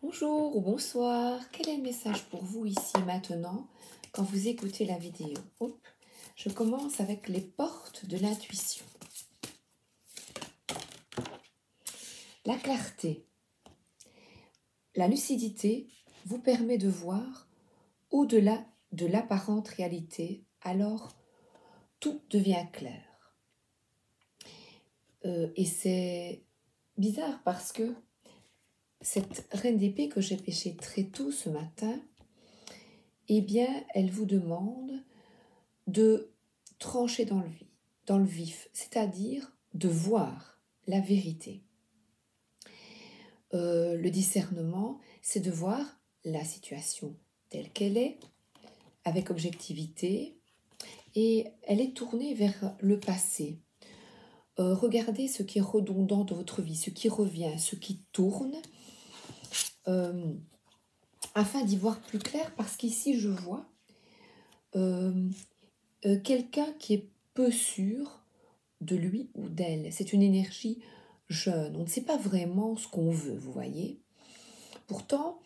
Bonjour ou bonsoir, quel est le message pour vous ici et maintenant quand vous écoutez la vidéo? Je commence avec les portes de l'intuition. La clarté, la lucidité vous permet de voir au-delà de l'apparente réalité, alors tout devient clair. Et c'est bizarre parce que cette reine d'épée que j'ai pêchée très tôt ce matin, eh bien, elle vous demande de trancher dans le vif, c'est-à-dire de voir la vérité. Le discernement, c'est de voir la situation telle qu'elle est, avec objectivité, et elle est tournée vers le passé. Regardez ce qui est redondant dans votre vie, ce qui revient, ce qui tourne, afin d'y voir plus clair, parce qu'ici je vois quelqu'un qui est peu sûr de lui ou d'elle. C'est une énergie jeune. On ne sait pas vraiment ce qu'on veut, vous voyez. Pourtant,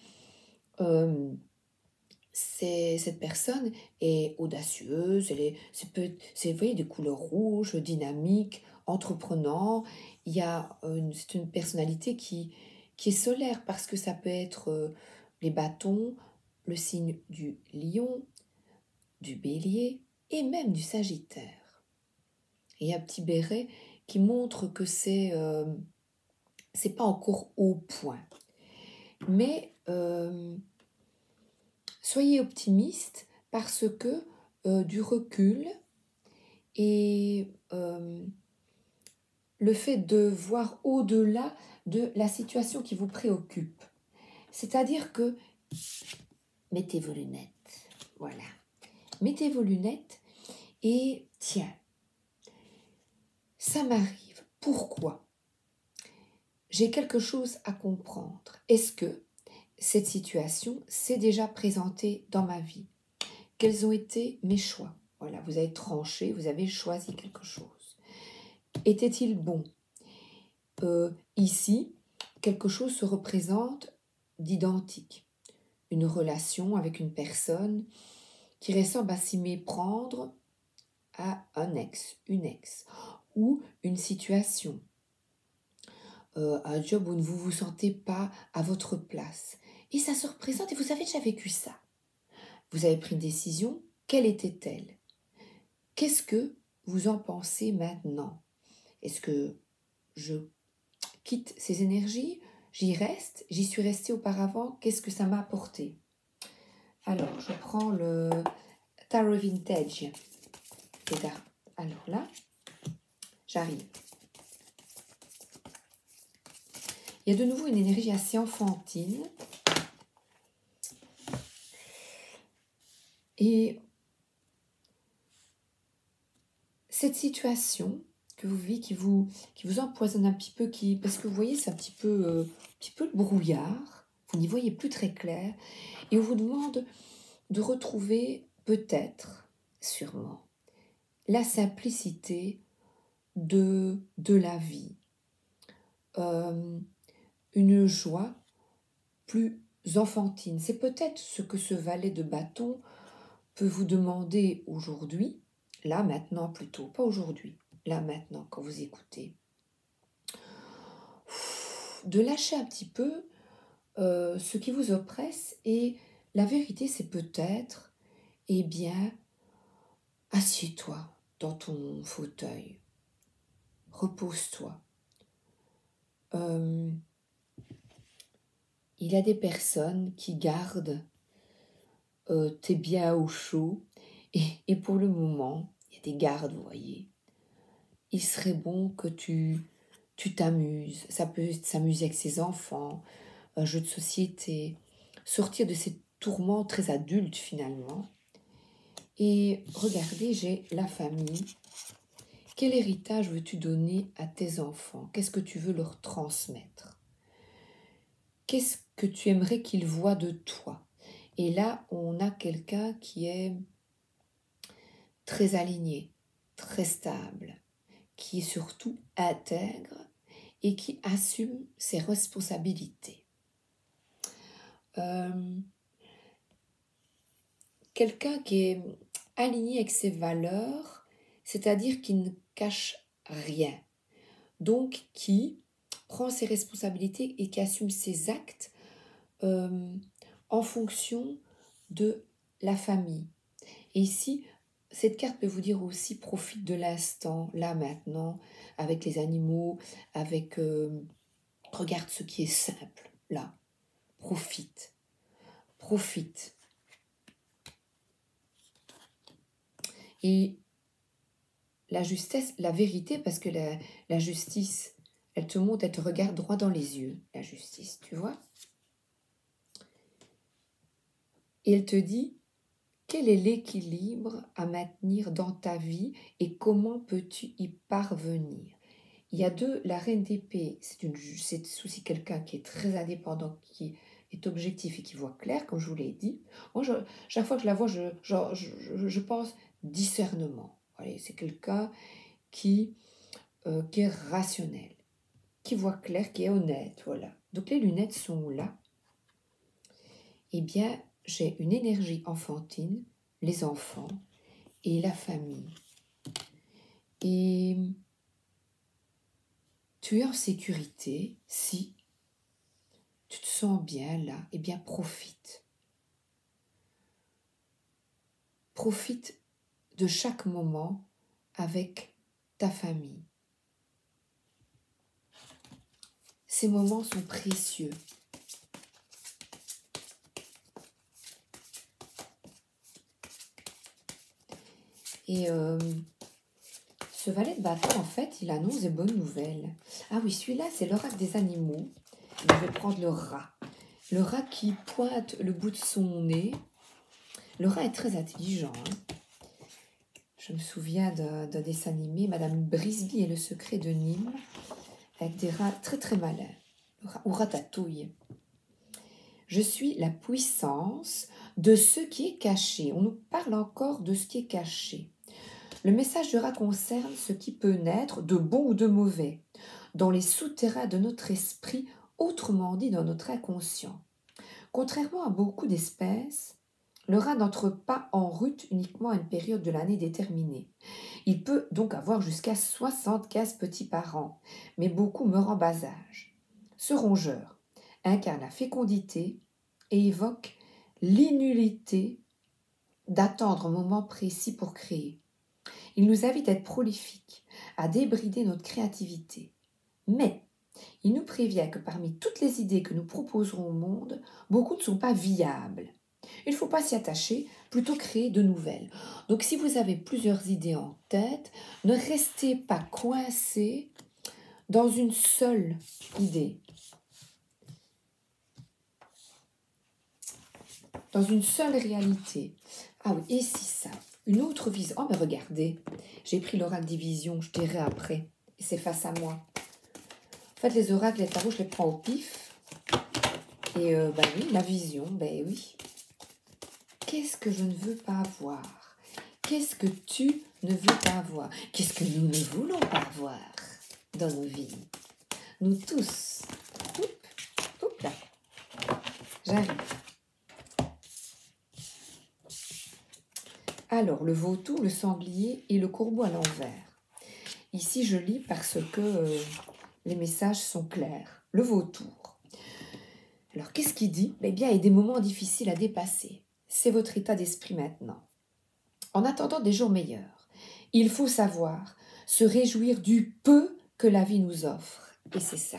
cette personne est audacieuse, vous voyez, des couleurs rouges, dynamique, entreprenant. C'est une personnalité qui est solaire, parce que ça peut être les bâtons, le signe du lion, du bélier et même du sagittaire. Et un petit béret qui montre que c'est pas encore au point. Mais soyez optimiste, parce que du recul et le fait de voir au-delà de la situation qui vous préoccupe. C'est-à-dire que mettez vos lunettes. Voilà. Mettez vos lunettes et tiens, ça m'arrive. Pourquoi ? J'ai quelque chose à comprendre. Est-ce que cette situation s'est déjà présentée dans ma vie? Quels ont été mes choix? Voilà, vous avez tranché, vous avez choisi quelque chose. Était-il bon? Ici, quelque chose se représente d'identique. Une relation avec une personne qui ressemble à s'y méprendre à un ex, une ex, ou une situation. Un job où vous ne vous sentez pas à votre place. Et ça se représente, et vous avez déjà vécu ça. Vous avez pris une décision, quelle était-elle? Qu'est-ce que vous en pensez maintenant? Est-ce que je quitte ces énergies? J'y reste? J'y suis restée auparavant? Qu'est-ce que ça m'a apporté? Alors, je prends le Tarot Vintage. Alors là, j'arrive. Il y a de nouveau une énergie assez enfantine. Et cette situation que vous vivez, qui vous empoisonne un petit peu, parce que vous voyez, c'est un petit peu le brouillard, vous n'y voyez plus très clair, et on vous demande de retrouver peut-être, sûrement, la simplicité de la vie, une joie plus enfantine. C'est peut-être ce que ce valet de bâton peut vous demander aujourd'hui, là, maintenant plutôt, pas aujourd'hui, là, maintenant, quand vous écoutez. De lâcher un petit peu ce qui vous oppresse, et la vérité, c'est peut-être, eh bien, assieds-toi dans ton fauteuil, repose-toi. Il y a des personnes qui gardent tes biens au chaud, et pour le moment, il y a des gardes, vous voyez. Il serait bon que tu t'amuses. Ça peut s'amuser avec ses enfants, un jeu de société, sortir de ces tourments très adultes finalement. Et regardez, j'ai la famille. Quel héritage veux-tu donner à tes enfants? Qu'est-ce que tu veux leur transmettre? Qu'est-ce que tu aimerais qu'ils voient de toi? Et là, on a quelqu'un qui est très aligné, très stable, qui est surtout intègre et qui assume ses responsabilités. quelqu'un qui est aligné avec ses valeurs, c'est-à-dire qui ne cache rien. Donc qui prend ses responsabilités et qui assume ses actes en fonction de la famille. Et ici, cette carte peut vous dire aussi profite de l'instant, là maintenant, avec les animaux, avec regarde ce qui est simple, là. Profite. Profite. Et la justesse, la vérité, parce que la justice, elle te montre, elle te regarde droit dans les yeux, la justice, tu vois. Et elle te dit, quel est l'équilibre à maintenir dans ta vie et comment peux-tu y parvenir? Il y a la reine d'épée, c'est aussi quelqu'un qui est très indépendant, qui est objectif et qui voit clair, comme je vous l'ai dit. Moi, chaque fois que je la vois, je pense discernement. Allez, c'est quelqu'un qui est rationnel, qui voit clair, qui est honnête, voilà. Donc les lunettes sont là. Eh bien, j'ai une énergie enfantine, les enfants et la famille. Et tu es en sécurité si tu te sens bien là, eh bien profite. Profite de chaque moment avec ta famille. Ces moments sont précieux. Et ce valet de bâton, en fait, il annonce des bonnes nouvelles. Ah oui, celui-là, c'est l'oracle des animaux. Je vais prendre le rat. Le rat qui pointe le bout de son nez. Le rat est très intelligent. Hein. Je me souviens d'un dessin animé, Madame Brisby et le secret de Nîmes, avec des rats très très malins, ou Ratatouille. Je suis la puissance de ce qui est caché. On nous parle encore de ce qui est caché. Le message du rat concerne ce qui peut naître de bon ou de mauvais, dans les souterrains de notre esprit, autrement dit dans notre inconscient. Contrairement à beaucoup d'espèces, le rat n'entre pas en rut uniquement à une période de l'année déterminée. Il peut donc avoir jusqu'à 75 petits par an, mais beaucoup meurent en bas âge. Ce rongeur incarne la fécondité et évoque l'inutilité d'attendre un moment précis pour créer. Il nous invite à être prolifiques, à débrider notre créativité. Mais il nous prévient que parmi toutes les idées que nous proposerons au monde, beaucoup ne sont pas viables. Il ne faut pas s'y attacher, plutôt créer de nouvelles. Donc si vous avez plusieurs idées en tête, ne restez pas coincé dans une seule idée. Dans une seule réalité. Ah oui, et si ça, une autre vision. Oh mais regardez, j'ai pris l'oracle des visions, je dirai après. Et c'est face à moi. En fait, les oracles, les tarots, je les prends au pif. Et ben oui, la vision, ben oui. Qu'est-ce que je ne veux pas avoir? Qu'est-ce que tu ne veux pas avoir? Qu'est-ce que nous ne voulons pas avoir dans nos vies? Nous tous. Oups là. J'arrive. Alors, le vautour, le sanglier et le corbeau à l'envers. Ici, je lis parce que les messages sont clairs. Le vautour. Alors, qu'est-ce qu'il dit? Eh bien, il y a des moments difficiles à dépasser. C'est votre état d'esprit maintenant. En attendant des jours meilleurs, il faut savoir se réjouir du peu que la vie nous offre. Et c'est ça.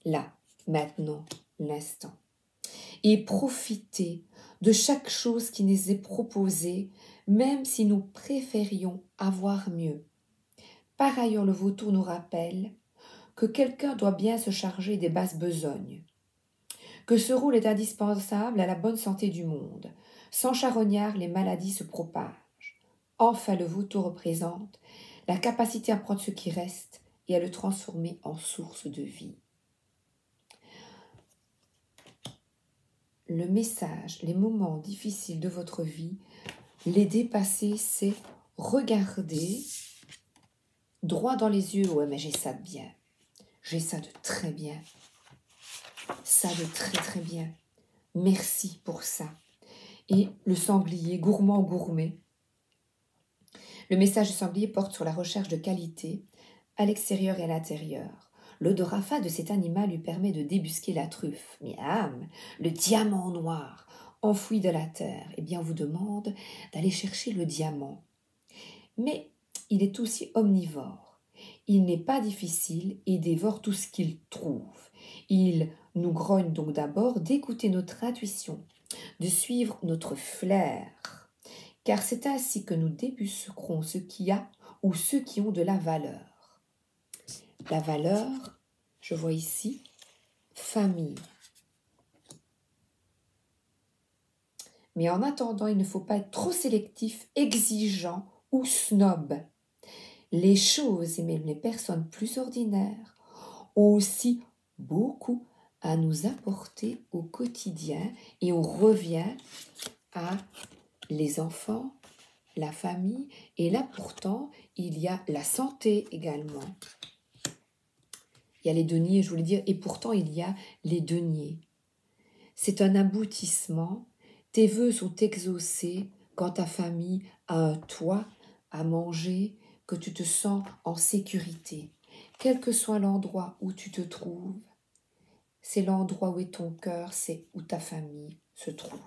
Là, maintenant, l'instant. Et profiter de chaque chose qui nous est proposée, même si nous préférions avoir mieux. Par ailleurs, le vautour nous rappelle que quelqu'un doit bien se charger des basses besognes, que ce rôle est indispensable à la bonne santé du monde. Sans charognard, les maladies se propagent. Enfin, le vautour représente la capacité à prendre ce qui reste et à le transformer en source de vie. Le message, les moments difficiles de votre vie, les dépasser, c'est regarder droit dans les yeux. Ouais, mais j'ai ça de bien. J'ai ça de très bien. Ça de très très bien. Merci pour ça. Et le sanglier, gourmand ou gourmet. Le message du sanglier porte sur la recherche de qualité à l'extérieur et à l'intérieur. L'odorat fade de cet animal lui permet de débusquer la truffe. Miam, le diamant noir, enfoui de la terre. Eh bien, on vous demande d'aller chercher le diamant. Mais il est aussi omnivore. Il n'est pas difficile et dévore tout ce qu'il trouve. Il nous grogne donc d'abord d'écouter notre intuition, de suivre notre flair, car c'est ainsi que nous débusquerons ce qui a ou ceux qui ont de la valeur. La valeur, je vois ici, famille. Mais en attendant, il ne faut pas être trop sélectif, exigeant ou snob. Les choses et même les personnes plus ordinaires ont aussi beaucoup à nous apporter au quotidien et on revient à les enfants, la famille et là pourtant il y a la santé également. Il y a les deniers, je voulais dire, et pourtant il y a les deniers. C'est un aboutissement. Tes vœux sont exaucés quand ta famille a un toit à manger, que tu te sens en sécurité. Quel que soit l'endroit où tu te trouves, c'est l'endroit où est ton cœur, c'est où ta famille se trouve.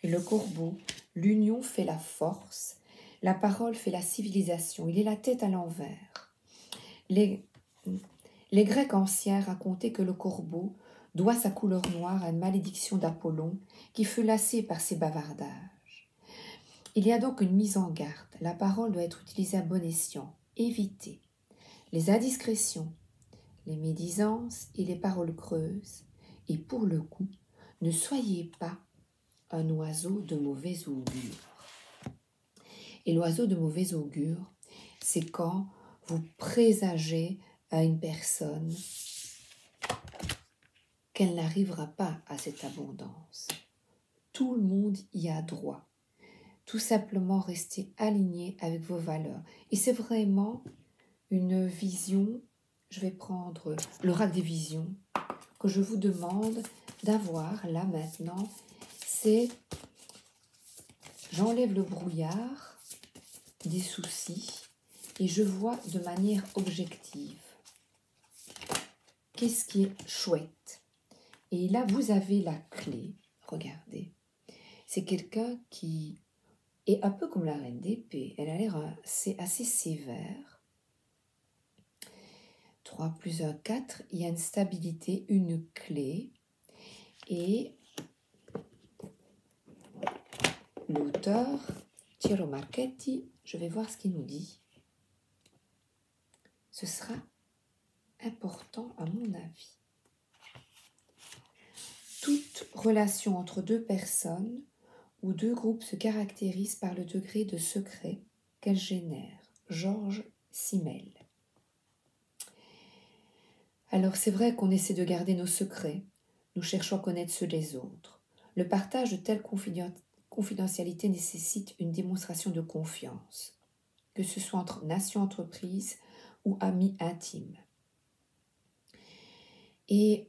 Et le corbeau, l'union fait la force, la parole fait la civilisation, il est la tête à l'envers. Les Grecs anciens racontaient que le corbeau doit sa couleur noire à une malédiction d'Apollon qui fut lassé par ses bavardages. Il y a donc une mise en garde. La parole doit être utilisée à bon escient. Évitez les indiscrétions, les médisances et les paroles creuses. Et pour le coup, ne soyez pas un oiseau de mauvais augure. Et l'oiseau de mauvais augure, c'est quand vous présagez à une personne qu'elle n'arrivera pas à cette abondance. Tout le monde y a droit. Tout simplement rester aligné avec vos valeurs. Et c'est vraiment une vision, je vais prendre l'oracle des visions, que je vous demande d'avoir là maintenant. C'est, j'enlève le brouillard des soucis et je vois de manière objective. Qu'est-ce qui est chouette? Et là, vous avez la clé. Regardez. C'est quelqu'un qui est un peu comme la reine d'épée. Elle a l'air assez sévère. 3 plus 1, 4. Il y a une stabilité, une clé. Et l'auteur, Ciro Marchetti, je vais voir ce qu'il nous dit. Ce sera important à mon avis. Toute relation entre deux personnes ou deux groupes se caractérise par le degré de secret qu'elle génère. Georges Simmel. Alors c'est vrai qu'on essaie de garder nos secrets, nous cherchons à connaître ceux des autres. Le partage de telle confidentialité nécessite une démonstration de confiance, que ce soit entre nations, entreprises ou amis intimes. Et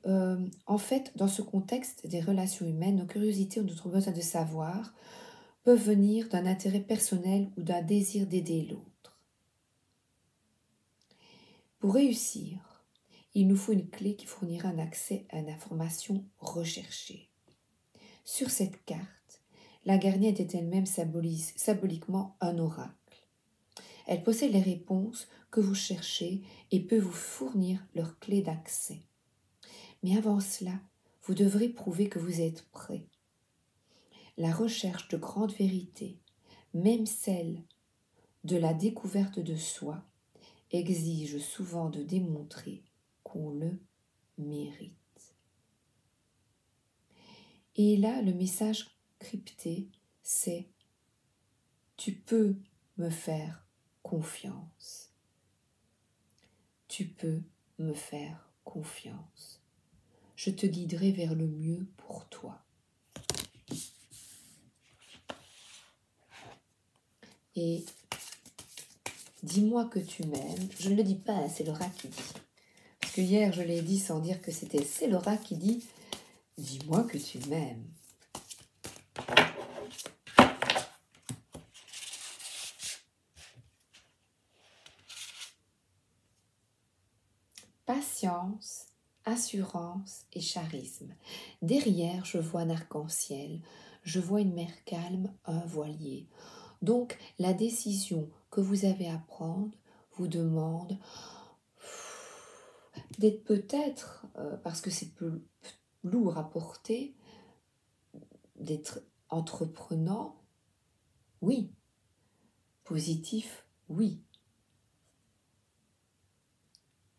en fait, dans ce contexte des relations humaines, nos curiosités ou notre besoin de savoir peuvent venir d'un intérêt personnel ou d'un désir d'aider l'autre. Pour réussir, il nous faut une clé qui fournira un accès à une information recherchée. Sur cette carte, la garniette est elle-même symboliquement un oracle. Elle possède les réponses que vous cherchez et peut vous fournir leur clé d'accès. Mais avant cela, vous devrez prouver que vous êtes prêt. La recherche de grandes vérités, même celle de la découverte de soi, exige souvent de démontrer qu'on le mérite. Et là, le message crypté, c'est « Tu peux me faire confiance. Tu peux me faire confiance. Je te guiderai vers le mieux pour toi. » Et dis-moi que tu m'aimes. Je ne le dis pas, hein, c'est l'oracle qui dit. Parce que hier, je l'ai dit sans dire que c'est l'oracle qui dit Dis-moi que tu m'aimes. Patience, assurance et charisme. Derrière, je vois un arc-en-ciel, je vois une mer calme, un voilier. Donc, la décision que vous avez à prendre vous demande d'être peut-être, parce que c'est peu lourd à porter, d'être entreprenant, oui. Positif, oui.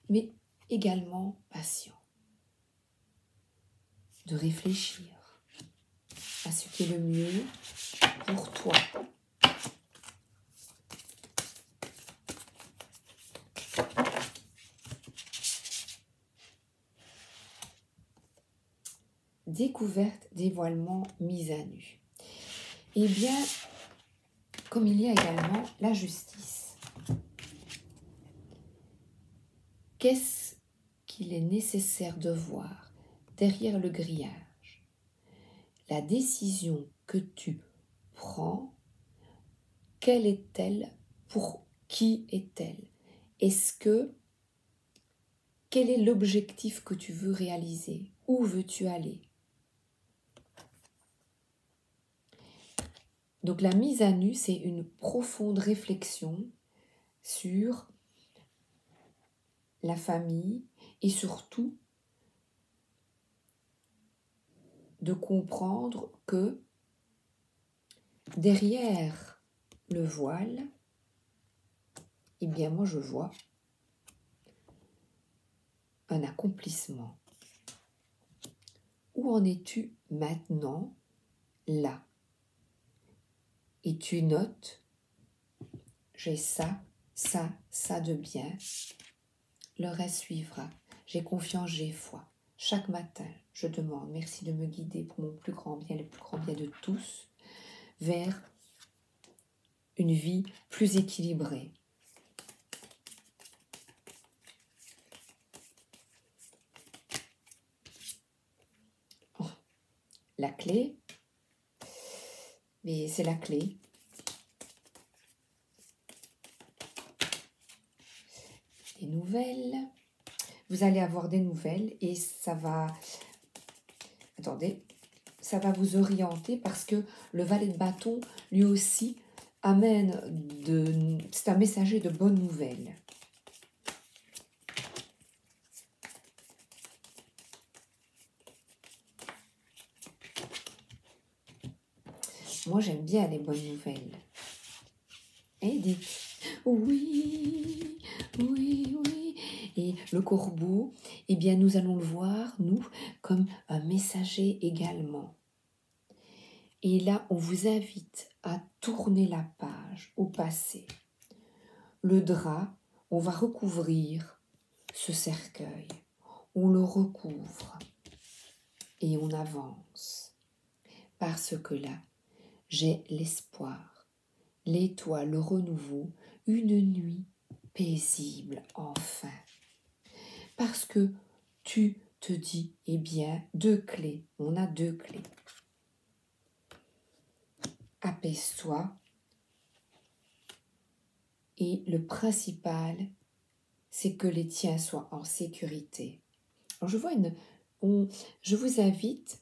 Mais également patient. De réfléchir à ce qui est le mieux pour toi. Découverte, dévoilement, mise à nu. Eh bien, comme il y a également la justice. Qu'est-ce qu'il est nécessaire de voir derrière le grillage? La décision que tu prends, quelle est-elle? Pour qui est-elle? Quel est l'objectif que tu veux réaliser? Où veux-tu aller? Donc la mise à nu, c'est une profonde réflexion sur la famille et surtout de comprendre que derrière le voile, eh bien moi je vois un accomplissement. Où en es-tu maintenant, là? Et tu notes, j'ai ça, ça, ça de bien. Le reste suivra. J'ai confiance, j'ai foi. Chaque matin, je demande, merci de me guider pour mon plus grand bien, le plus grand bien de tous, vers une vie plus équilibrée. Oh, la clé, mais c'est la clé. Des nouvelles. Vous allez avoir des nouvelles et ça va... Attendez, ça va vous orienter parce que le valet de bâton, lui aussi, amène c'est un messager de bonnes nouvelles. Moi, j'aime bien les bonnes nouvelles. Et dites, oui, oui, oui. Et le corbeau, eh bien, nous allons le voir, nous, comme un messager également. Et là, on vous invite à tourner la page au passé. Le drap, on va recouvrir ce cercueil. On le recouvre et on avance. Parce que là, j'ai l'espoir, l'étoile, le renouveau, une nuit paisible enfin. Parce que tu te dis, eh bien, 2 clés, on a 2 clés. Apaise-toi. Et le principal, c'est que les tiens soient en sécurité. Alors je vous invite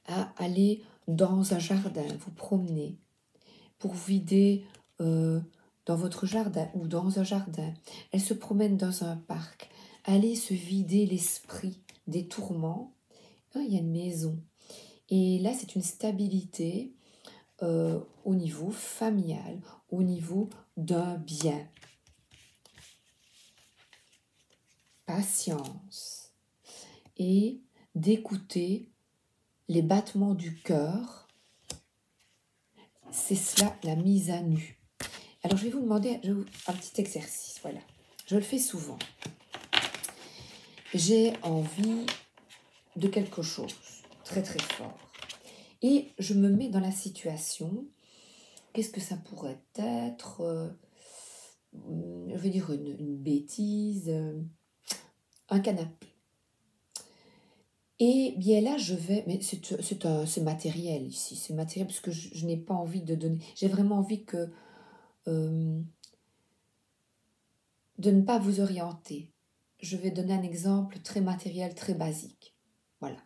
à aller dans un jardin, vous promener, pour vider dans votre jardin ou dans un jardin. Elle se promène dans un parc. Allez se vider l'esprit des tourments. Il y a une maison. Et là, c'est une stabilité au niveau familial, au niveau d'un bien. Patience. Et d'écouter les battements du cœur. C'est cela, la mise à nu. Alors, je vais vous demander un petit exercice. Voilà. Je le fais souvent. J'ai envie de quelque chose très très fort. Et je me mets dans la situation. Qu'est-ce que ça pourrait être? Je vais dire une bêtise. Un canapé. Et bien là, je vais, mais c'est matériel ici, c'est matériel parce que je n'ai pas envie de donner, j'ai vraiment envie euh, de ne pas vous orienter. Je vais donner un exemple très matériel, très basique. Voilà.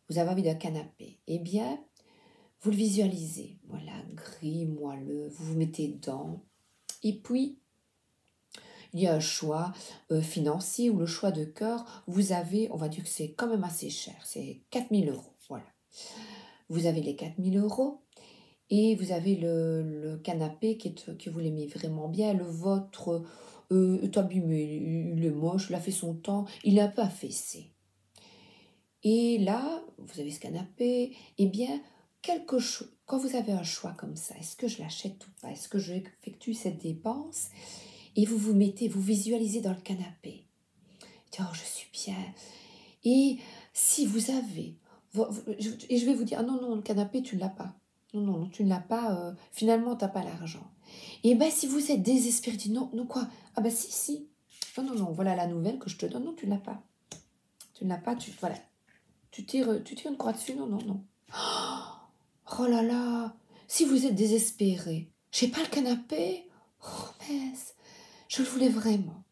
Vous avez envie d'un canapé. Eh bien, vous le visualisez. Voilà, gris, moelleux, vous vous mettez dedans. Et puis, il y a un choix financier ou le choix de cœur. Vous avez, on va dire que c'est quand même assez cher, c'est 4 000 €. Voilà. Vous avez les 4 000 € et vous avez le canapé que vous l'aimez vraiment bien. Le vôtre est abîmé, il est moche, il a fait son temps, il est un peu affaissé. Et là, vous avez ce canapé, eh bien, quand vous avez un choix comme ça, est-ce que je l'achète ou pas? Est-ce que je effectue cette dépense? Et vous vous mettez, vous visualisez dans le canapé. Oh, je suis bien. Et si vous avez... Et je vais vous dire, ah non, non, le canapé, tu ne l'as pas. Non, non, non, tu ne l'as pas. Finalement, tu n'as pas l'argent. Et bien, si vous êtes désespéré, dites, non, non, quoi? Ah ben si, si. Non, non, non, voilà la nouvelle que je te donne. Non, tu ne l'as pas. Tu ne l'as pas, voilà. Tu tires une croix dessus. Non, non, non. Oh là là. Si vous êtes désespéré, j'ai pas le canapé. Oh, mince. Je le voulais vraiment.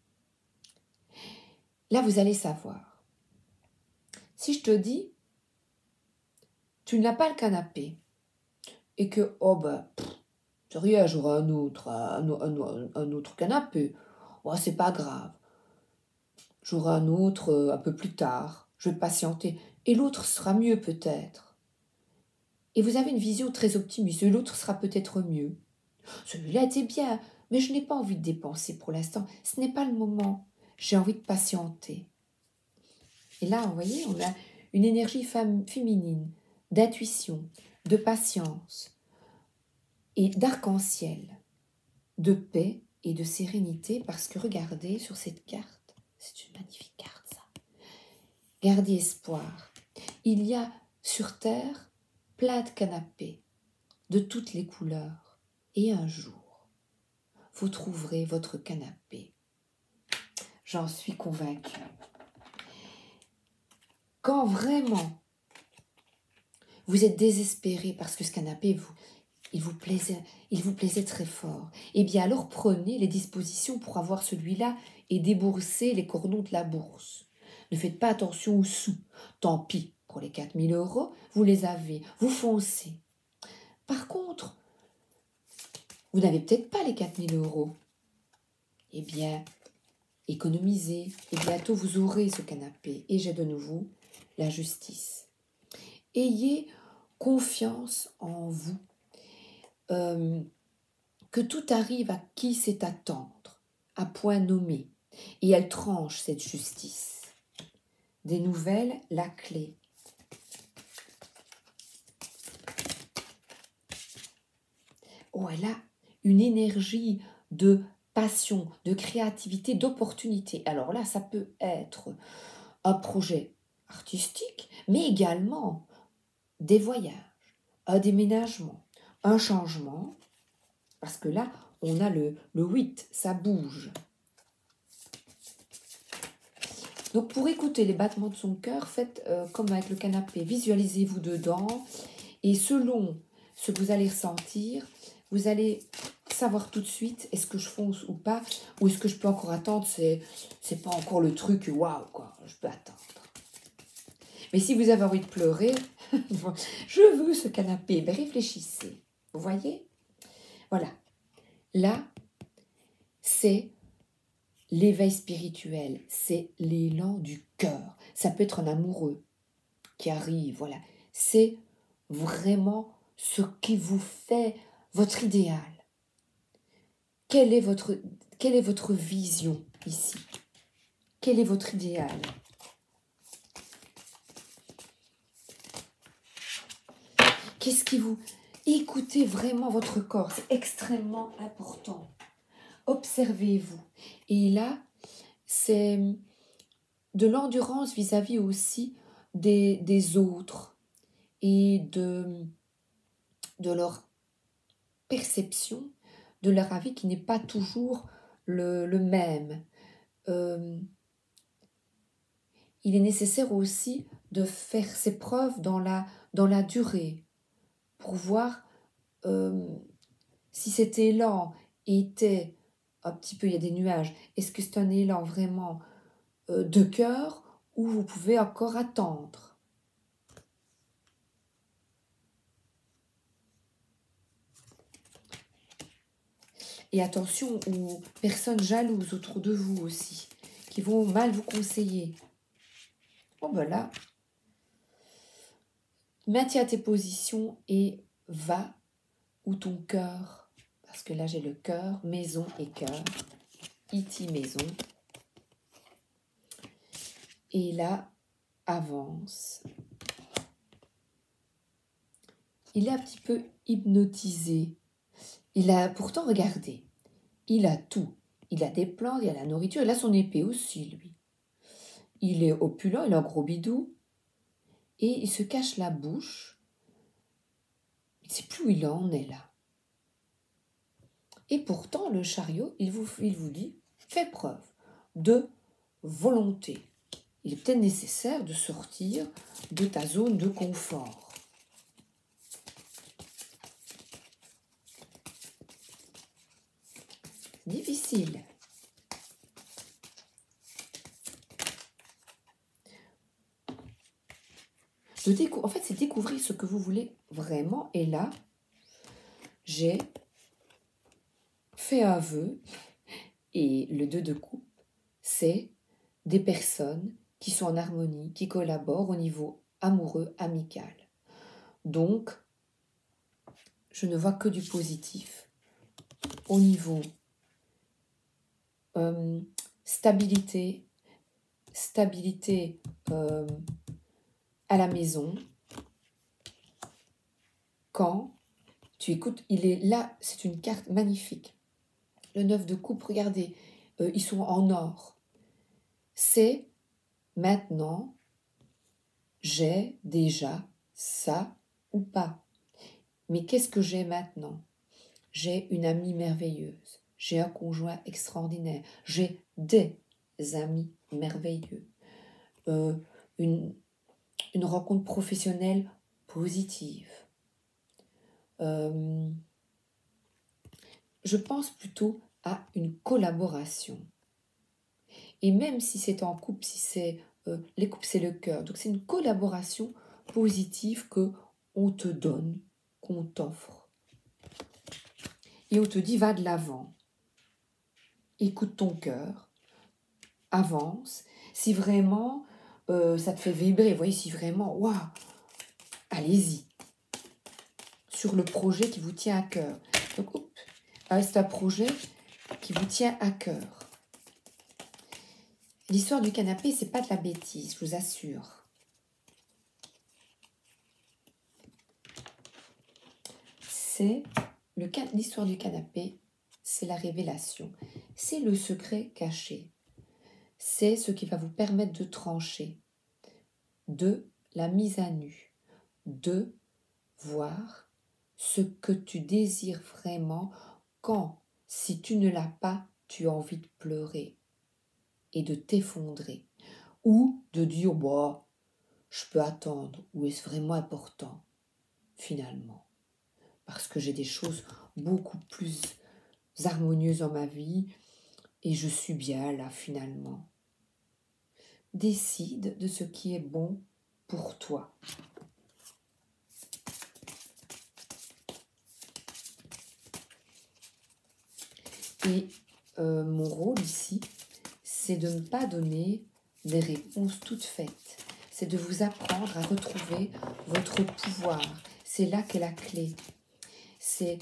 Là, vous allez savoir. Si je te dis, tu n'as pas le canapé, et que, oh ben, c'est rien, j'aurai un autre canapé. Oh, c'est pas grave. J'aurai un autre un peu plus tard. Je vais patienter. Et l'autre sera mieux peut-être. Et vous avez une vision très optimiste. Et l'autre sera peut-être mieux. Celui-là était bien, mais je n'ai pas envie de dépenser pour l'instant. Ce n'est pas le moment. J'ai envie de patienter. Et là, vous voyez, on a une énergie féminine, d'intuition, de patience et d'arc-en-ciel, de paix et de sérénité, parce que regardez sur cette carte, c'est une magnifique carte ça. Gardez espoir. Il y a sur Terre plein de canapés, de toutes les couleurs, et un jour, vous trouverez votre canapé. J'en suis convaincue. Quand vraiment vous êtes désespéré parce que ce canapé, il vous plaisait très fort, eh bien alors prenez les dispositions pour avoir celui-là et déboursez les cordons de la bourse. Ne faites pas attention aux sous. Tant pis, pour les 4 000 €, vous les avez, vous foncez. Par contre, vous n'avez peut-être pas les 4 000 €. Eh bien, économisez et bientôt vous aurez ce canapé. Et j'ai de nouveau la justice. Ayez confiance en vous. Que tout arrive à qui sait attendre, à point nommé, et elle tranche cette justice. Des nouvelles, la clé. Oh, elle a une énergie de passion, de créativité, d'opportunité. Alors là, ça peut être un projet artistique, mais également des voyages, un déménagement, un changement, parce que là, on a le 8, ça bouge. Donc pour écouter les battements de son cœur, faites comme avec le canapé, visualisez-vous dedans, et selon ce que vous allez ressentir, vous allez savoir tout de suite, est-ce que je fonce ou pas, ou est-ce que je peux encore attendre, c'est pas encore le truc, waouh, quoi, je peux attendre. Mais si vous avez envie de pleurer, je veux ce canapé, ben réfléchissez, vous voyez? Voilà, là, c'est l'éveil spirituel, c'est l'élan du cœur. Ça peut être un amoureux qui arrive, voilà. C'est vraiment ce qui vous fait votre idéal. Quelle est votre vision ici? Quel est votre idéal? Qu'est-ce qui vous... Écoutez vraiment votre corps, c'est extrêmement important. Observez-vous. Et là, c'est de l'endurance vis-à-vis aussi des autres et de leur perception, de leur avis qui n'est pas toujours le même. Il est nécessaire aussi de faire ses preuves dans la durée, pour voir si cet élan était un petit peu, il y a des nuages, est-ce que c'est un élan vraiment de cœur ou vous pouvez encore attendre. Et attention aux personnes jalouses autour de vous aussi, qui vont mal vous conseiller. Bon ben là, maintiens tes positions et va où ton cœur, parce que là j'ai le cœur, maison et cœur, iti maison. Et là, avance. Il est un petit peu hypnotisé. Il a pourtant regardé. Il a tout. Il a des plantes, il a la nourriture, il a son épée aussi, lui. Il est opulent, il a un gros bidou. Et il se cache la bouche. Il ne sait plus où il en est là. Et pourtant, le chariot, il vous dit, fais preuve de volonté. Il est peut-être nécessaire de sortir de ta zone de confort. Difficile. En fait, c'est découvrir ce que vous voulez vraiment. Et là, j'ai fait un vœu. Et le 2 de coupe, c'est des personnes qui sont en harmonie, qui collaborent au niveau amoureux, amical. Donc, je ne vois que du positif au niveau stabilité à la maison. Quand tu écoutes, il est là, c'est une carte magnifique. Le 9 de coupe, regardez, ils sont en or. C'est maintenant, j'ai déjà ça ou pas. Mais qu'est-ce que j'ai maintenant? J'ai une amie merveilleuse. J'ai un conjoint extraordinaire. J'ai des amis merveilleux. Une rencontre professionnelle positive. Je pense plutôt à une collaboration. Et même si c'est en couple, si c'est les couples, c'est le cœur. Donc c'est une collaboration positive que on te donne, qu'on t'offre. Et on te dit, va de l'avant. Écoute ton cœur. Avance. Si vraiment ça te fait vibrer, vous voyez, si vraiment, waouh, allez-y. Sur le projet qui vous tient à cœur. Donc, c'est un projet qui vous tient à cœur. L'histoire du canapé, c'est pas de la bêtise, je vous assure. C'est l'histoire du canapé, c'est la révélation. C'est le secret caché. C'est ce qui va vous permettre de trancher, de la mise à nu, de voir ce que tu désires vraiment quand, si tu ne l'as pas, tu as envie de pleurer et de t'effondrer ou de dire bah, je peux attendre ou est-ce vraiment important finalement parce que j'ai des choses beaucoup plus harmonieuses dans ma vie et je suis bien là finalement. Décide de ce qui est bon pour toi. Et mon rôle ici, c'est de ne pas donner des réponses toutes faites. C'est de vous apprendre à retrouver votre pouvoir. C'est là qu'est la clé. C'est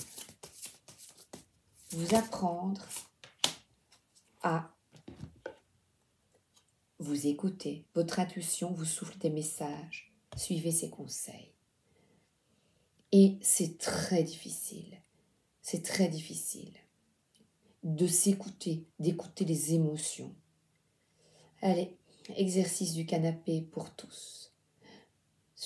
vous apprendre à vous écouter. Votre intuition vous souffle des messages. Suivez ses conseils. Et c'est très difficile. C'est très difficile de s'écouter, d'écouter les émotions. Allez, exercice du canapé pour tous.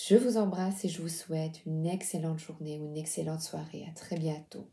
Je vous embrasse et je vous souhaite une excellente journée ou une excellente soirée. À très bientôt.